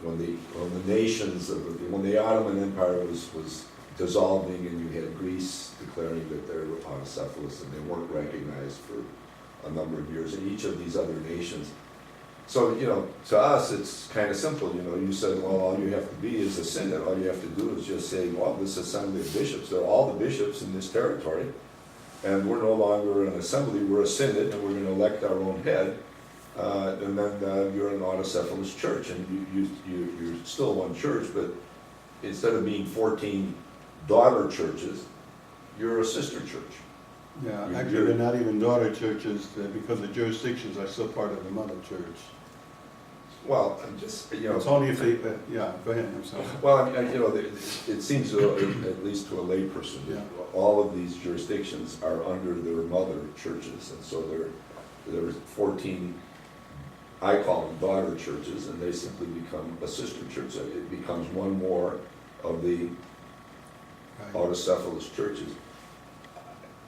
when the nations when the Ottoman Empire was dissolving, and you had Greece declaring that they were autocephalous and they weren't recognized for a number of years, and each of these other nations. So, to us, it's kind of simple. You said, well, all you have to be is a synod. All you have to do is just say, well, this assembly of bishops, they're all the bishops in this territory, and we're no longer an assembly, we're a synod, and we're going to elect our own head, and then you're an autocephalous church, and you're still one church, but instead of being 14 daughter churches, you're a sister church. Yeah, actually they're not even daughter churches because the jurisdictions are still part of the mother church. Well, I'm just, It's only if they, yeah, go ahead, I'm sorry. Well, it seems at least to a layperson, that all of these jurisdictions are under their mother churches, and so there are 14, I call them daughter churches, and they simply become a sister church. So it becomes one more of the autocephalous churches.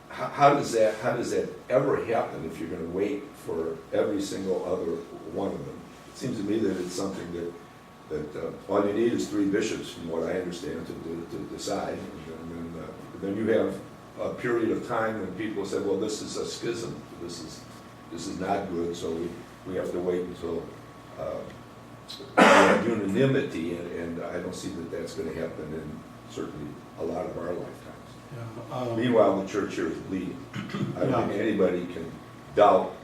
How does that ever happen if you're going to wait for every single other one of them? It seems to me that it's something that all you need is 3 bishops, from what I understand, to decide, and then you have a period of time when people say, well, this is a schism, this is not good, so we have to wait until we have unanimity, and I don't see that that's going to happen in certainly a lot of our lifetimes. Yeah, Meanwhile, the church here is bleeding. I don't think anybody can doubt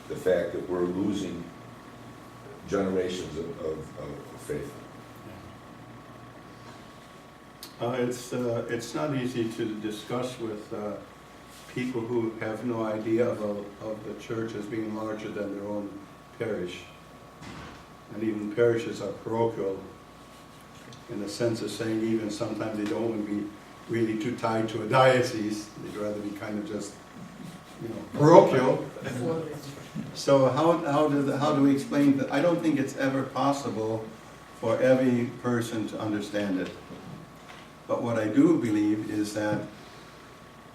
the fact that we're losing generations of faith. It's not easy to discuss with people who have no idea of the church as being larger than their own parish. And even parishes are parochial in the sense of saying even sometimes they don't want to be really too tied to a diocese. They'd rather be kind of just, parochial. So how do we explain that? I don't think it's ever possible for every person to understand it. But what I do believe is that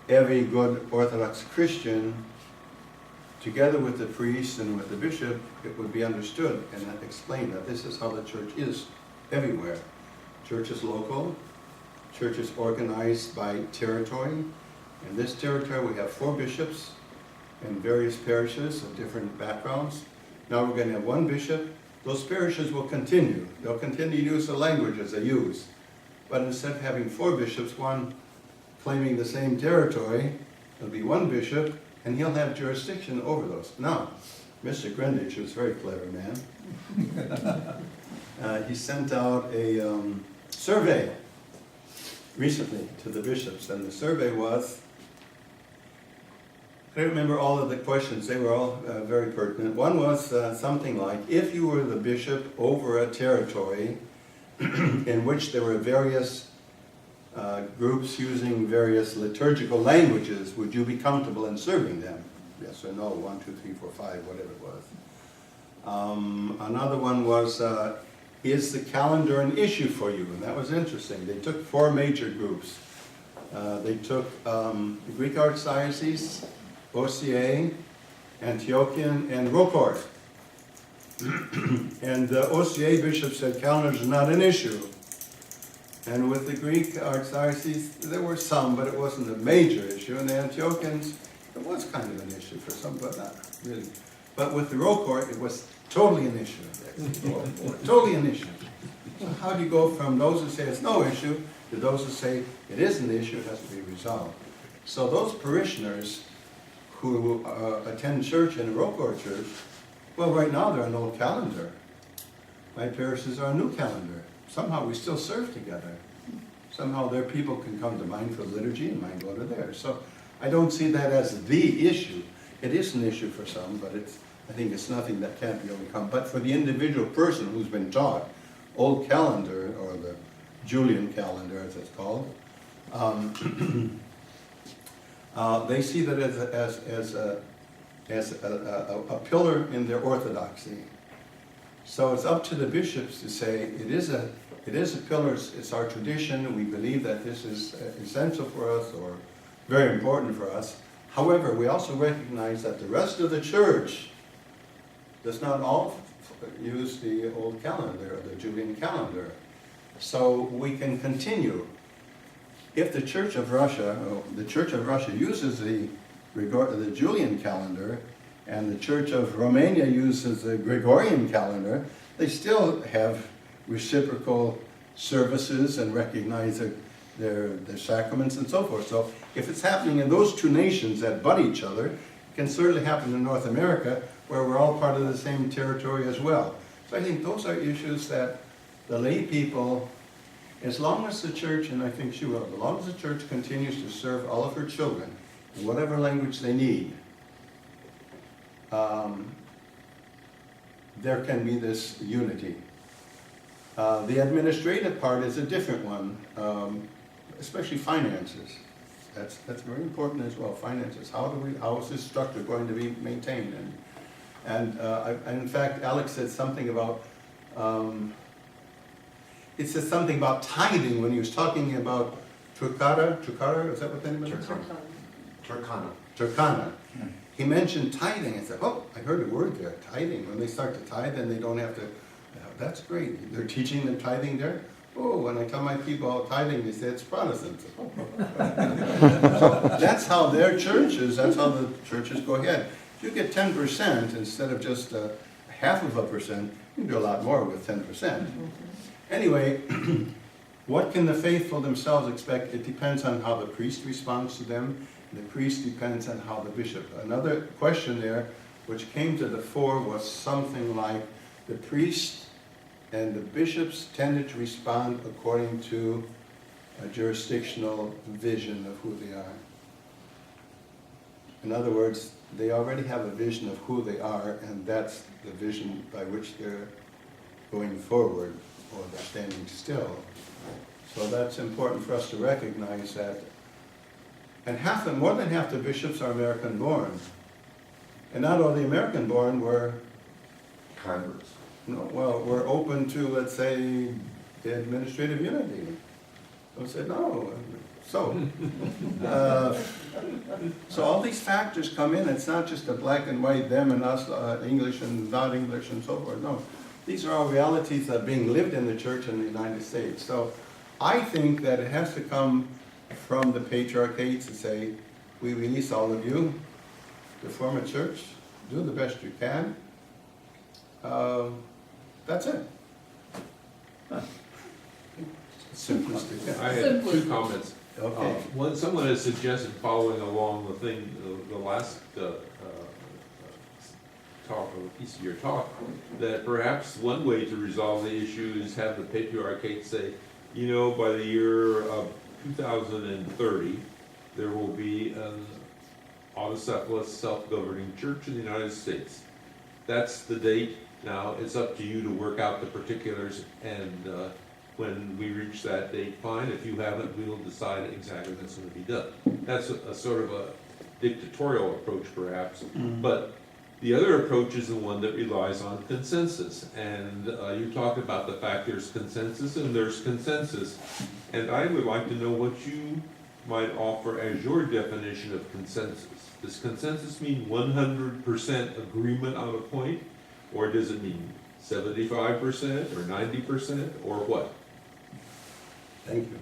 every good Orthodox Christian, together with the priest and with the bishop, it would be understood and explained that this is how the church is everywhere. Church is local. Church is organized by territory. In this territory we have 4 bishops in various parishes of different backgrounds. Now we're going to have 1 bishop. Those parishes will continue. They'll continue to use the languages they use. But instead of having 4 bishops, one claiming the same territory, there'll be 1 bishop, and he'll have jurisdiction over those. Now, Mr. Grindich, who's a very clever man, he sent out a survey recently to the bishops, and the survey was, I don't remember all of the questions, they were all very pertinent. One was something like, if you were the bishop over a territory in which there were various groups using various liturgical languages, would you be comfortable in serving them? Yes or no, 1, 2, 3, 4, 5, whatever it was. Another one was, is the calendar an issue for you? And that was interesting. They took 4 major groups. They took the Greek Archdiocese, OCA, Antiochian, and Rocourt. And the OCA bishop said calendars are not an issue. And with the Greek Archdiocese, there were some, but it wasn't a major issue. And the Antiochians, it was kind of an issue for some, but not really. But with the Rocourt, it was totally an issue. Totally an issue. So how do you go from those who say it's no issue to those who say it is an issue, it has to be resolved? So those parishioners who attend church in a Rocourt church, well, right now they're an old calendar. My parishes are a new calendar. Somehow we still serve together. Somehow their people can come to mine for liturgy and mine go to theirs. So I don't see that as the issue. It is an issue for some, but I think it's nothing that can't be overcome. But for the individual person who's been taught old calendar, or the Julian calendar as it's called, they see that as a pillar in their orthodoxy. So it's up to the bishops to say it is a pillar. It's our tradition. We believe that this is essential for us or very important for us. However, we also recognize that the rest of the church does not all use the old calendar, the Julian calendar. So we can continue. If the Church of Russia uses the Julian calendar, and the Church of Romania uses the Gregorian calendar, they still have reciprocal services and recognize their sacraments and so forth. So if it's happening in those two nations that butt each other, it can certainly happen in North America, where we're all part of the same territory as well. So I think those are issues that the lay people, as long as the church, and I think she will, as long as the church continues to serve all of her children in whatever language they need, there can be this unity. The administrative part is a different one, especially finances. That's very important as well, finances. How is this structure going to be maintained? And in fact, Alex said something about, it said something about tithing when he was talking about Turkana, is that what the name of it is? Turkana. He mentioned tithing. I said, oh, I heard a word there, tithing. When they start to tithe, then they don't have to, that's great. They're teaching them tithing there? Oh, when I tell my people about tithing, they say it's Protestant. So that's how their churches, that's how the churches go ahead. If you get 10% instead of just 0.5%, you can do a lot more with 10%. Anyway, what can the faithful themselves expect? It depends on how the priest responds to them. The priest depends on how the bishop. Another question there, which came to the fore, was something like the priest and the bishops tended to respond according to a jurisdictional vision of who they are. In other words, they already have a vision of who they are, and that's the vision by which they're going forward, or they're standing still. So that's important for us to recognize that. And more than half the bishops are American-born. And not all the American-born were Converts. we're open to, let's say, the administrative unity. So I said, no. So all these factors come in. It's not just a black and white, them and us, English and not English and so forth. No, these are all realities that are being lived in the church in the United States. So I think that it has to come from the patriarchate to say, we release all of you to form a church, do the best you can. That's it. Simplistic. I had two comments. Okay. One, someone has suggested, following along the thing, the last talk, or piece of your talk, that perhaps one way to resolve the issue is have the patriarchate say, you know, by the year of 2030, there will be an autocephalous, self-governing church in the United States. That's the date. Now, it's up to you to work out the particulars, and when we reach that date, fine. If you haven't, we'll decide exactly what's going to be done. That's a sort of a dictatorial approach, perhaps, but the other approach is the one that relies on consensus. And you talked about the fact there's consensus and there's consensus. And I would like to know what you might offer as your definition of consensus. Does consensus mean 100% agreement on a point? Or does it mean 75% or 90% or what? Thank you.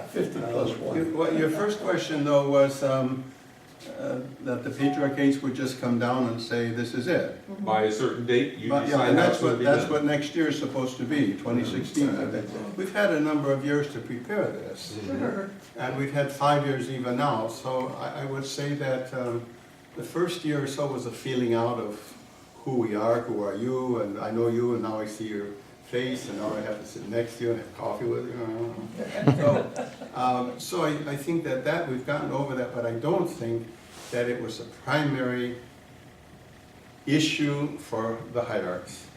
50 plus 1. Your first question, though, was that the patriarchates would just come down and say, this is it. By a certain date, you But, yeah, decide and how that's it's going to be that's done. what next year is supposed to be, 2016. I think. We've had a number of years to prepare this, and we've had 5 years even now. So I would say that the first year or so was a feeling out of who we are, who are you, and I know you, and now I see your face, and now I have to sit next to you and have coffee with you. So I think that we've gotten over that, but I don't think that it was a primary issue for the hierarchs.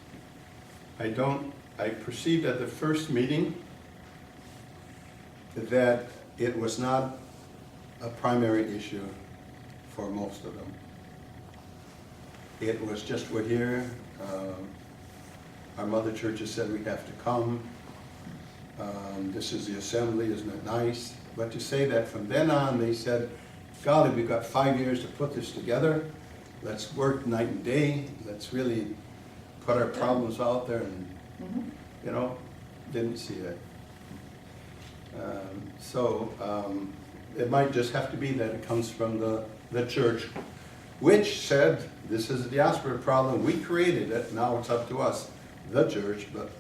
I perceived at the first meeting that it was not a primary issue for most of them. It was just, we're here, our mother churches said we have to come, this is the assembly, isn't it nice? But to say that from then on they said, golly, we've got 5 years to put this together, let's work night and day, let's really put our problems out there and, you know, didn't see it. It might just have to be that it comes from the church, which said, this is a diaspora problem, we created it, now it's up to us, the church, but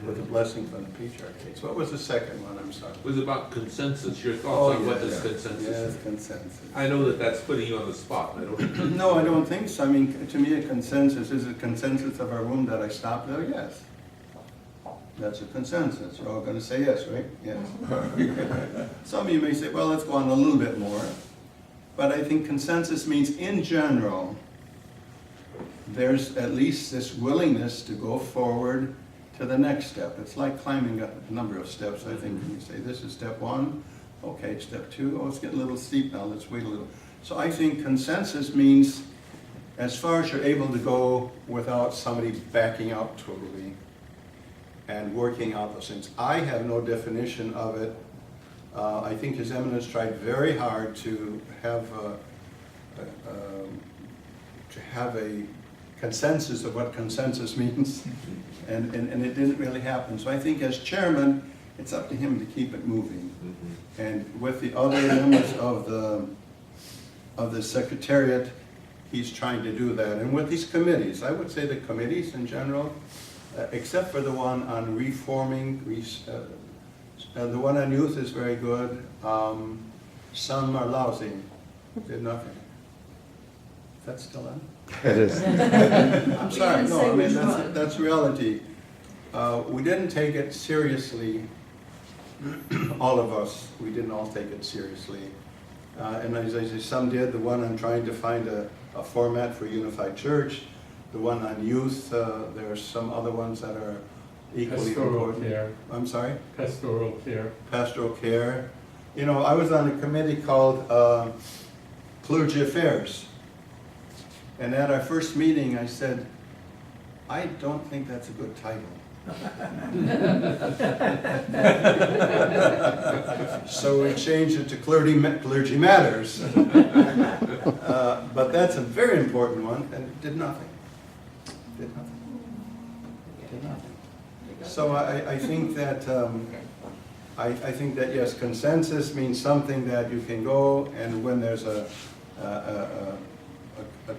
with a blessing from the patriarchate. So what was the second one, I'm sorry? It was about consensus, your thoughts on what does consensus Yes, mean? consensus. I know that that's putting you on the spot, I don't. No, I don't think so. I mean, to me, a consensus is a consensus of our room that I stopped there, yes. That's a consensus. You're all gonna say yes, right? Yes. Some of you may say, well, let's go on a little bit more. But I think consensus means, in general, there's at least this willingness to go forward to the next step. It's like climbing a number of steps, I think. You say, this is step one, okay, step two, oh, it's getting a little steep now, let's wait a little. So I think consensus means as far as you're able to go without somebody backing out totally and working out those things. I have no definition of it. I think His Eminence tried very hard to have a consensus of what consensus means, and it didn't really happen. So I think as chairman, it's up to him to keep it moving. And with the other members of the secretariat, he's trying to do that. And with these committees, I would say the committees in general, except for the one on reforming, the one on youth is very good. Some are lousy, did nothing. Is that still on? It is. I'm sorry, no, I mean, that's reality. We didn't take it seriously, all of us, we didn't all take it seriously. And as I say, some did. The one on trying to find a format for unified church, the one on youth, there are some other ones that are equally Pastoral important. care. I'm sorry? Pastoral care. Pastoral care. You know, I was on a committee called Clergy Affairs. And at our first meeting, I said, I don't think that's a good title. So we changed it to Clergy Matters. But that's a very important one, and it did nothing. Did nothing. Did nothing. So I think that I think that yes, consensus means something that you can go, and when there's a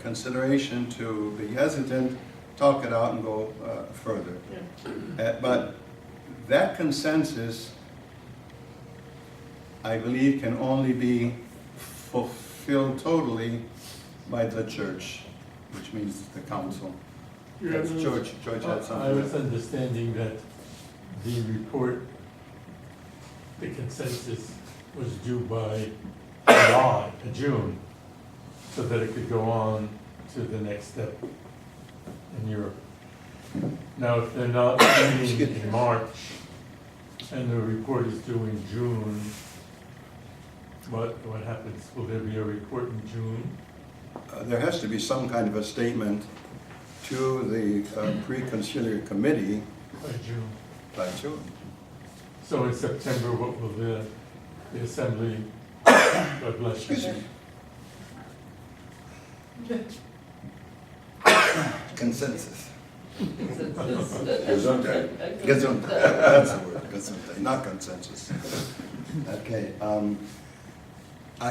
consideration to be hesitant, talk it out and go further. But that consensus, I believe, can only be fulfilled totally by the church, which means the council. That's George had something. I was understanding that the report, the consensus was due by June, so that it could go on to the next step in Europe. Now, if they're not meeting in March, and the report is due in June, what happens? Will there be a report in June? There has to be some kind of a statement to the pre-conciliar committee By June. by June. So in September, what will the assembly, God bless you. Excuse me. Consensus. Gesundheit. Gesundheit. That's the word. Gesundheit, not consensus. Okay.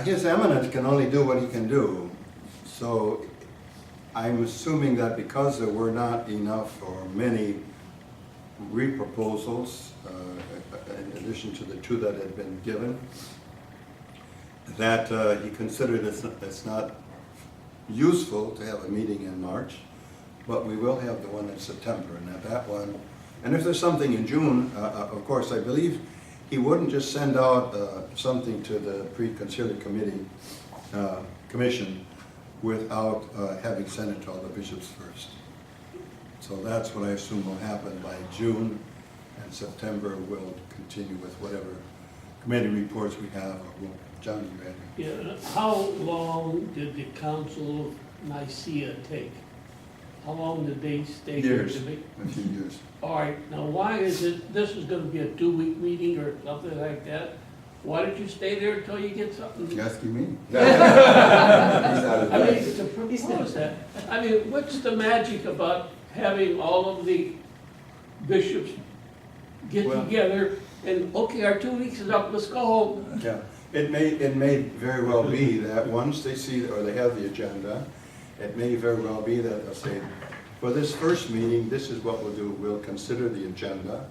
His Eminence can only do what he can do. So I'm assuming that because there were not enough or many re-proposals, in addition to the two that had been given, that he considered it's not useful to have a meeting in March, but we will have the one in September, and at that one, and if there's something in June, of course, I believe he wouldn't just send out something to the pre-conciliar commission without having sent it to all the bishops first. So that's what I assume will happen by June, and September we'll continue with whatever committee reports we have. Or John, you ready? Yeah, how long did the Council of Nicaea take? How long did they stay here? Years. A few years. All right, now why is it, this is gonna be a 2-week meeting or something like that? Why don't you stay there until you get something? You asking me? He's not I mean, elected. to propose that, I mean, what's the magic about having all of the bishops get Well- together and, okay, our 2 weeks is up, let's go home? Yeah, it may very well be that once they see, or they have the agenda, it may very well be that they'll say, for this first meeting, this is what we'll do, we'll consider the agenda,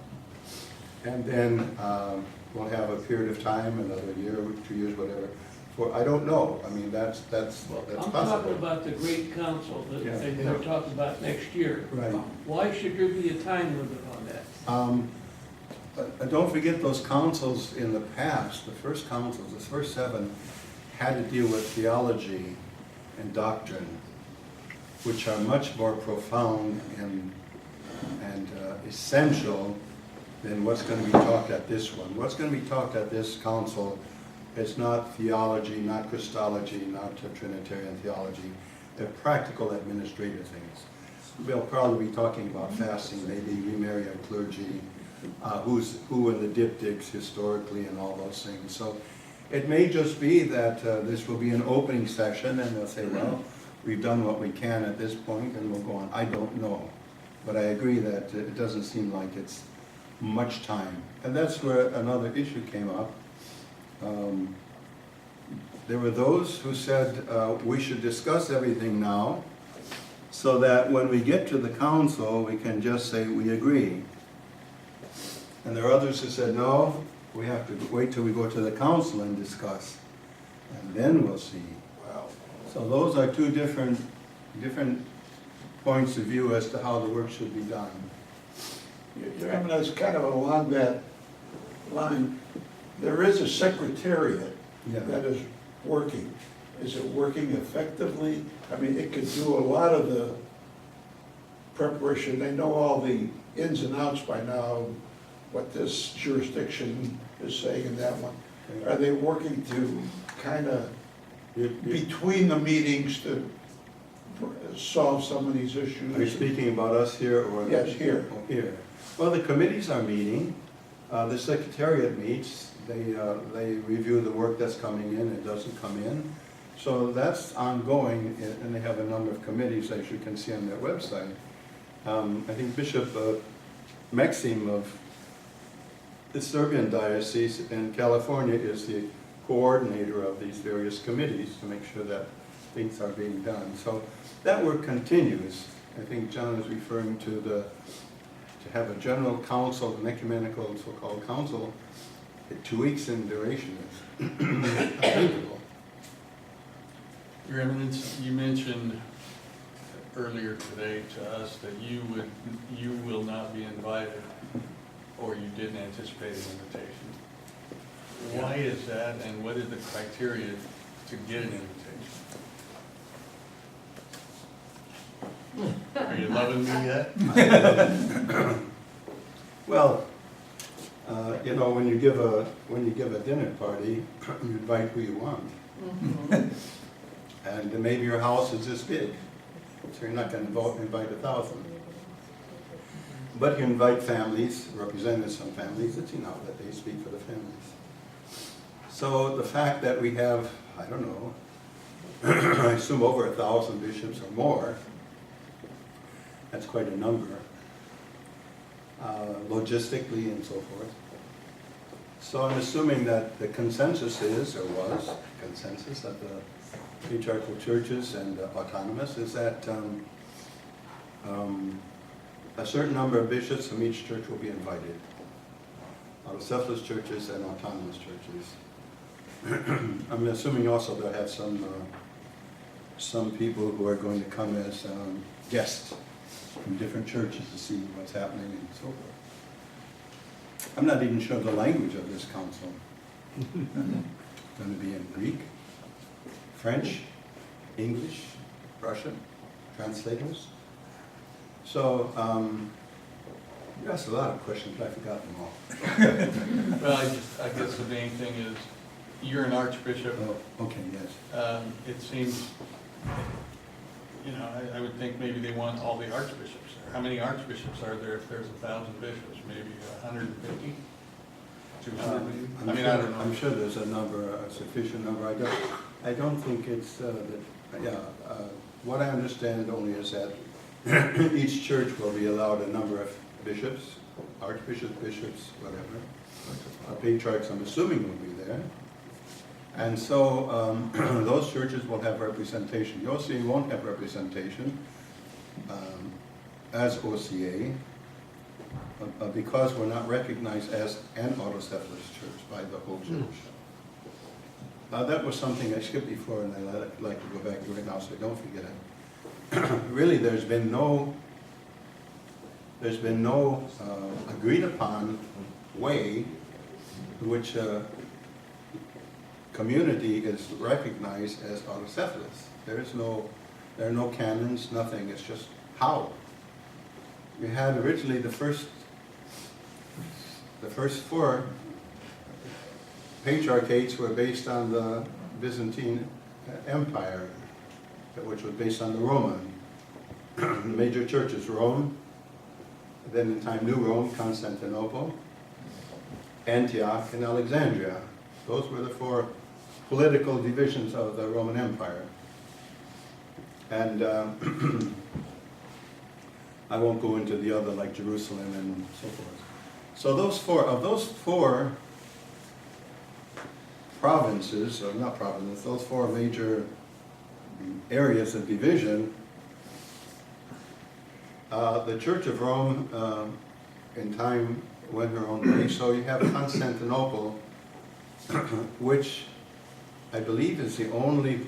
and then we'll have a period of time, another year, 2 years, whatever, for, I don't know, I mean, that's I'm talking possible. about the great council that Yeah. they're talking about next year. Right. Why should there be a time limit on that? But don't forget those councils in the past, the first councils, the first 7, had to deal with theology and doctrine, which are much more profound and essential than what's going to be taught at this one. What's going to be taught at this council is not theology, not Christology, not Trinitarian theology. They're practical administrative things. We'll probably be talking about fasting, maybe remarry our clergy, who in the diptychs historically and all those things. So it may just be that this will be an opening session and they'll say, well, we've done what we can at this point and we'll go on. I don't know. But I agree that it doesn't seem like it's much time. And that's where another issue came up. There were those who said we should discuss everything now so that when we get to the council, we can just say we agree. And there are others who said, no, we have to wait till we go to the council and discuss, and then we'll see. Wow. So those are two different points of view as to how the work should be done. Your Eminence, kind of along that line, there is a secretariat Yeah. that is working. Is it working effectively? I mean, it could do a lot of the preparation. They know all the ins and outs by now, what this jurisdiction is saying in that one. Are they working to kind of, between the meetings, to solve some of these issues? Are you speaking about us here or? Yes, here. Oh, here. Well, the committees are meeting, the secretariat meets, they review the work that's coming in, it doesn't come in. So that's ongoing, and they have a number of committees, as you can see on their website. I think Bishop Maxim of the Serbian Diocese in California is the coordinator of these various committees to make sure that things are being done. So that work continues. I think John is referring to have a general council, an ecumenical so-called council, 2 weeks in duration is unthinkable. Your Eminence, you mentioned earlier today to us that you will not be invited, or you didn't anticipate an invitation. Why is that, and what is the criteria to get an invitation? Are you loving me yet? Well, you know, when you give a dinner party, you invite who you want. And maybe your house is this big, so you're not going to invite 1,000. But you invite families, representatives from families, it's enough that they speak for the families. So the fact that we have, I don't know, I assume over 1,000 bishops or more, that's quite a number, logistically and so forth. So I'm assuming that the consensus is, or was, consensus at the patriarchal churches and autonomous is that a certain number of bishops from each church will be invited. Autocephalous churches and autonomous churches. I'm assuming also they'll have some people who are going to come as guests from different churches to see what's happening and so forth. I'm not even sure of the language of this council. Going to be in Greek, French, English, Russian, translators. So, you asked a lot of questions, but I forgot them all. Well, I guess the main thing is, you're an archbishop. Oh, okay, yes. It seems, you know, I would think maybe they want all the archbishops there. How many archbishops are there if there's 1,000 bishops? Maybe 150? 200 maybe? I'm I mean, sure- I don't know. I'm sure there's a number, a sufficient number. I don't think it's, what I understand only is that each church will be allowed a number of bishops, archbishops, bishops, whatever. Patriarchs, I'm assuming, will be there. And so those churches will have representation. The OCA won't have representation as OCA because we're not recognized as an autocephalous church by the whole church. That was something I skipped before, and I'd like to go back to it now so I don't forget it. Really, there's been no agreed upon way in which community is recognized as autocephalous. There are no canons, nothing. It's just how. We had originally the first 4 patriarchates were based on the Byzantine Empire, which was based on the Roman. Major churches, Rome, then in time New Rome, Constantinople, Antioch, and Alexandria. Those were the 4 political divisions of the Roman Empire. And I won't go into the other, like Jerusalem and so forth. So those 4 provinces, or not provinces, those 4 major areas of division, the Church of Rome in time went her own way. So you have Constantinople, which I believe is the only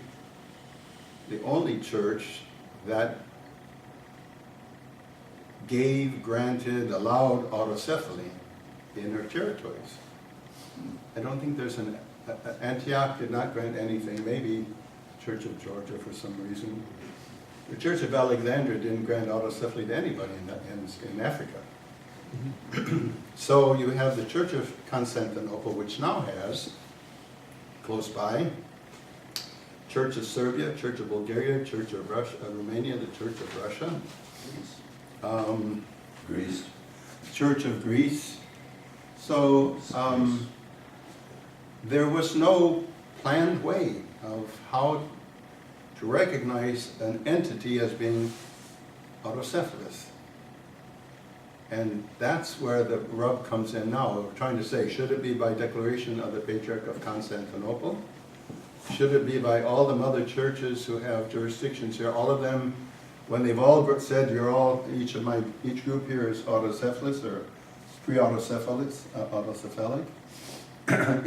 church that granted, allowed autocephaly in her territories. I don't think there's Antioch did not grant anything, maybe Church of Georgia for some reason. The Church of Alexandria didn't grant autocephaly to anybody in Africa. So you have the Church of Constantinople, which now has, close by, Church of Serbia, Church of Bulgaria, Church of Romania, the Church of Russia, Greece. Church of Greece. So there was no planned way of how to recognize an entity as being autocephalous. And that's where the rub comes in now. We're trying to say, should it be by declaration of the Patriarch of Constantinople? Should it be by all the mother churches who have jurisdictions here, all of them, when they've all said each group here is autocephalous or autocephalic?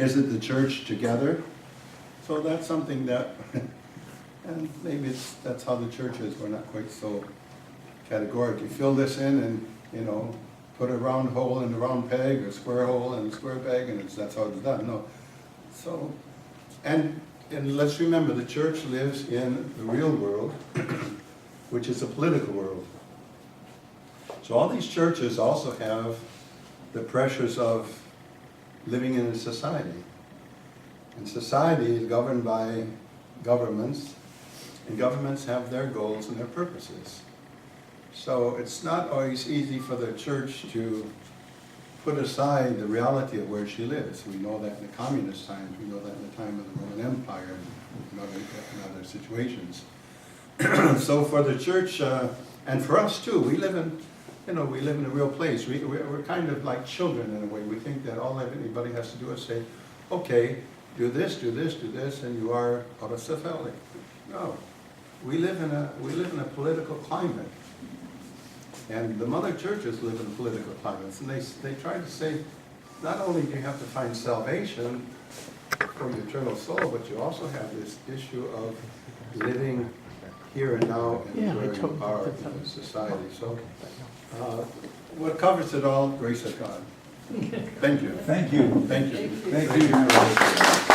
Is it the church together? So that's something that, and maybe that's how the church is. We're not quite so categoric. You fill this in and, put a round hole in a round peg, or a square hole in a square peg, and that's how it's done. No. So, and let's remember, the church lives in the real world, which is a political world. So all these churches also have the pressures of living in a society. And society is governed by governments, and governments have their goals and their purposes. So it's not always easy for the church to put aside the reality of where she lives. We know that in the communist times, we know that in the time of the Roman Empire, and other situations. So for the church, and for us too, we live in a real place. We're kind of like children in a way. We think that all that anybody has to do is say, okay, do this, do this, do this, and you are autocephalic. No, we live in a political climate. And the mother churches live in political climates, and they try to say, not only do you have to find salvation for your eternal soul, but you also have this issue of living here and now and where you are in society. So, what covers it all, grace of God. Thank you. Thank you. Thank you. Thank you.